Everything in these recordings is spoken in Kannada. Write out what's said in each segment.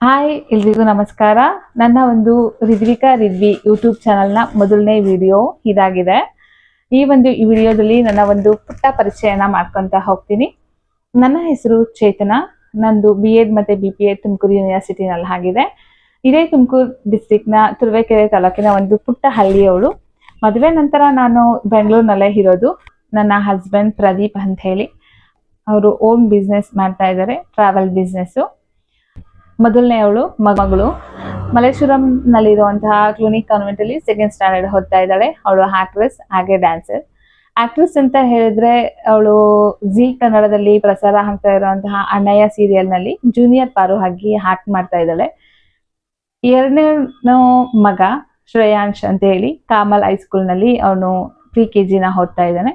ಹಾಯ್ ಎಲ್ರಿಗೂ ನಮಸ್ಕಾರ. ನನ್ನ ಒಂದು ರಿದ್ವಿಕಾ ರಿದ್ವಿ ಯೂಟ್ಯೂಬ್ ಚಾನಲ್ನ ಮೊದಲನೇ ವಿಡಿಯೋ ಇದಾಗಿದೆ. ಈ ವಿಡಿಯೋದಲ್ಲಿ ನನ್ನ ಒಂದು ಪುಟ್ಟ ಪರಿಚಯನ ಮಾಡ್ಕೊಂತ ಹೋಗ್ತೀನಿ. ನನ್ನ ಹೆಸರು ಚೇತನ. ನಂದು BEd ಮತ್ತೆ BPA ತುಮಕೂರು ಯೂನಿವರ್ಸಿಟಿನಲ್ಲಿ ಆಗಿದೆ. ಇದೇ ತುಮಕೂರು ಡಿಸ್ಟ್ರಿಕ್ಟ್ನ ತುರುವೇಕೆರೆ ತಾಲೂಕಿನ ಒಂದು ಪುಟ್ಟ ಹಳ್ಳಿಯವಳು. ಮದುವೆ ನಂತರ ನಾನು ಬೆಂಗಳೂರಿನಲ್ಲೇ ಇರೋದು. ನನ್ನ ಹಸ್ಬೆಂಡ್ ಪ್ರದೀಪ್ ಅಂತ ಹೇಳಿ, ಅವರು ಓನ್ ಬಿಸ್ನೆಸ್ ಮಾಡ್ತಾ ಇದ್ದಾರೆ, ಟ್ರಾವೆಲ್ ಬಿಸ್ನೆಸ್ಸು. ಮೊದಲನೆಯವಳು ಮಗಳು ಮಲ್ಲೇಶ್ವರಂ ನಲ್ಲಿರುವಂತಹ ಕ್ಲಿನಿಕ್ ಕಾನ್ವೆಂಟ್ ಅಲ್ಲಿ ಸೆಕೆಂಡ್ ಸ್ಟ್ಯಾಂಡರ್ಡ್ ಓದ್ತಾ ಇದ್ದಾಳೆ. ಅವಳು ಆಕ್ಟ್ರೆಸ್ ಹಾಗೆ ಡ್ಯಾನ್ಸರ್. ಆಕ್ಟ್ರೆಸ್ ಅಂತ ಹೇಳಿದ್ರೆ ಅವಳು ಜಿ ಕನ್ನಡದಲ್ಲಿ ಪ್ರಸಾರ ಆಗ್ತಾ ಇರುವಂತಹ ಅಣ್ಣಯ್ಯ ಸೀರಿಯಲ್ ನಲ್ಲಿ ಜೂನಿಯರ್ ಪಾರು ಆಗಿ ಆಕ್ಟ್ ಮಾಡ್ತಾ ಇದ್ದಾಳೆ. ಎರಡನೇ ಮಗ ಶ್ರೇಯಾಂಶ್ ಅಂತ ಹೇಳಿ ಕಾಮಲ್ ಹೈಸ್ಕೂಲ್ ನಲ್ಲಿ ಅವನು PKG ಓದ್ತಾ ಇದ್ದಾನೆ.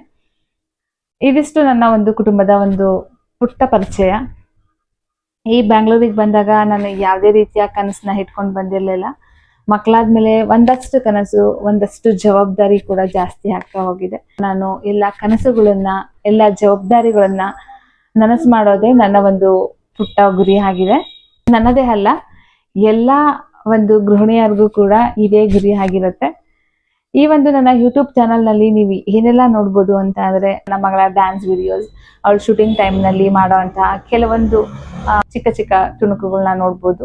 ಇದಿಷ್ಟು ನನ್ನ ಒಂದು ಕುಟುಂಬದ ಒಂದು ಪುಟ್ಟ ಪರಿಚಯ. ಈ ಬ್ಯಾಂಗ್ಳೂರಿಗೆ ಬಂದಾಗ ನಾನು ಯಾವುದೇ ರೀತಿಯ ಕನಸನ್ನ ಇಟ್ಕೊಂಡು ಬಂದಿರಲಿಲ್ಲ. ಮಕ್ಕಳಾದ್ಮೇಲೆ ಒಂದಷ್ಟು ಕನಸು, ಒಂದಷ್ಟು ಜವಾಬ್ದಾರಿ ಕೂಡ ಜಾಸ್ತಿ ಆಗ್ತಾ ಹೋಗಿದೆ. ನಾನು ಎಲ್ಲ ಕನಸುಗಳನ್ನ, ಎಲ್ಲ ಜವಾಬ್ದಾರಿಗಳನ್ನ ನನಸು ಮಾಡೋದೇ ನನ್ನ ಒಂದು ಪುಟ್ಟ ಗುರಿ ಆಗಿದೆ. ನನ್ನದೇ ಅಲ್ಲ, ಎಲ್ಲ ಒಂದು ಗೃಹಿಣಿಯರಿಗೂ ಕೂಡ ಇದೇ ಗುರಿ ಆಗಿರುತ್ತೆ. ಈ ಒಂದು ನನ್ನ ಯೂಟ್ಯೂಬ್ ಚಾನಲ್ ನಲ್ಲಿ ನೀವು ಏನೆಲ್ಲ ನೋಡ್ಬೋದು ಅಂತ ಅಂದ್ರೆ, ನನ್ನ ಮಗಳ ಡ್ಯಾನ್ಸ್ ವಿಡಿಯೋಸ್, ಅವಳು ಶೂಟಿಂಗ್ ಟೈಮ್ ನಲ್ಲಿ ಮಾಡುವಂತಹ ಕೆಲವೊಂದು ಚಿಕ್ಕ ಚಿಕ್ಕ ತುಣುಕುಗಳನ್ನ ನೋಡ್ಬೋದು.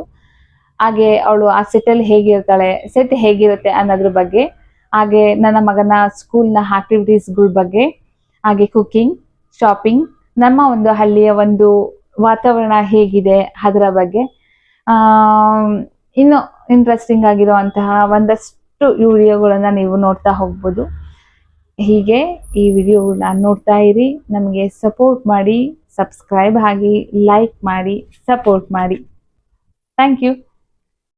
ಹಾಗೆ ಅವಳು ಆ ಸೆಟ್ ಹೇಗಿರುತ್ತೆ ಅನ್ನೋದ್ರ ಬಗ್ಗೆ, ಹಾಗೆ ನನ್ನ ಮಗನ ಸ್ಕೂಲ್ನ ಆಕ್ಟಿವಿಟೀಸ್ಗಳ ಬಗ್ಗೆ, ಹಾಗೆ ಕುಕಿಂಗ್, ಶಾಪಿಂಗ್, ನಮ್ಮ ಒಂದು ಹಳ್ಳಿಯ ಒಂದು ವಾತಾವರಣ ಹೇಗಿದೆ ಅದರ ಬಗ್ಗೆ, ಇನ್ನು ಇಂಟ್ರೆಸ್ಟಿಂಗ್ ಆಗಿರುವಂತಹ ಒಂದಷ್ಟು ವಿಡಿಯೋಗಳನ್ನ ನೀವು ನೋಡ್ತಾ ಹೋಗ್ಬೋದು. ಹೀಗೆ ಈ ವಿಡಿಯೋಗಳನ್ನ ನೋಡ್ತಾ ಇರಿ, ನಮಗೆ ಸಪೋರ್ಟ್ ಮಾಡಿ, ಸಬ್ಸ್ಕ್ರೈಬ್ ಆಗಿ, ಲೈಕ್ ಮಾಡಿ, ಸಪೋರ್ಟ್ ಮಾಡಿ. Thank you.